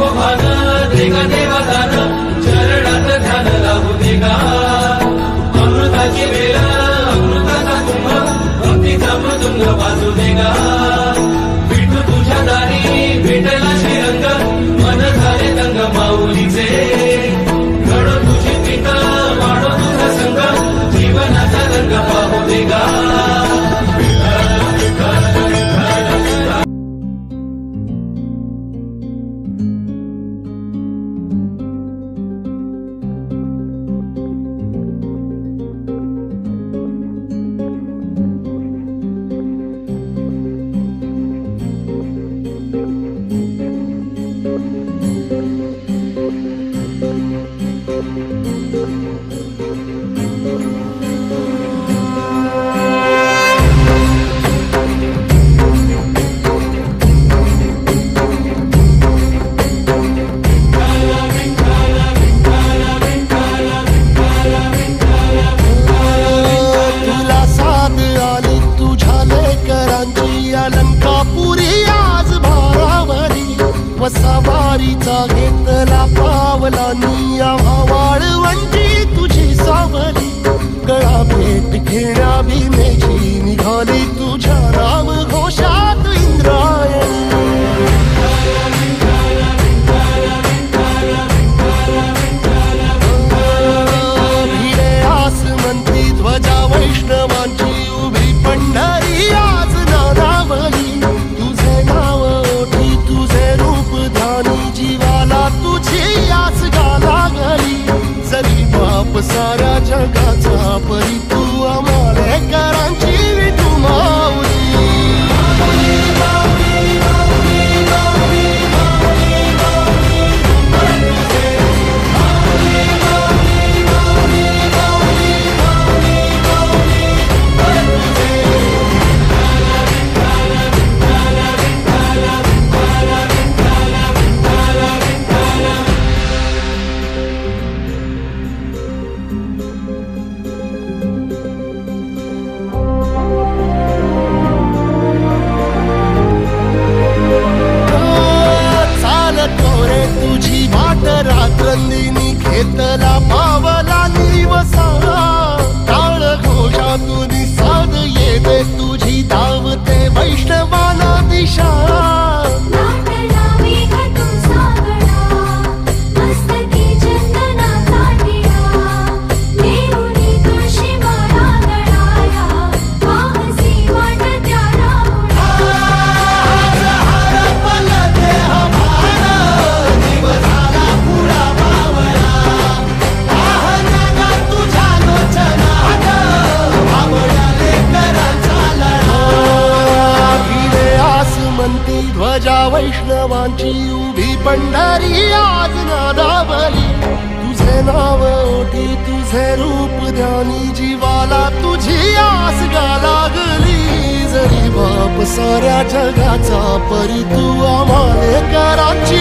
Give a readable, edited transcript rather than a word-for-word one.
भान देगा देवादान चरणात ध्यान लागू देगा अमृताची वेळ अमृताचा कुंभ भक्तीचा मृदुंग वाजू देगा विठू तुझ्या दारी भेटला श्रीरंग मन झाले दंग माऊलीचे घडो तुझी पिता वाढो तुझा संग जीवनाचा रंग पाहू देगा वसावारीचा घेतला पावला निया वाळवंटी तुझी सावली गळा भेट घेण्या भीमेची निघाली तुझ्या राम घोषात इंद्रायणी भिडे आसमंती ध्वजा वैष्णवांची उभी पंढरी आज नादावली तुझे नाव ओठी तुझे रूप ध्यानी जीवाला तुझी आस गाला गली जरी बाप साऱ्या जगाचा परी तू आमालेकरांची विठू माऊली तुझी वाट रात्रंदिनी घेतला पावला निवसा टाळ घोषातून साध येते तुझी धावते वैष्णवाना दिशा ध्वजा वैष्णवांची उभी पंढरी आज नादावली तुझे नाव ओठी तुझे रूप ध्यानी जीवाला तुझी आस गा लागली जरी बाप साऱ्या जगाचा परी तू आमालेकरांची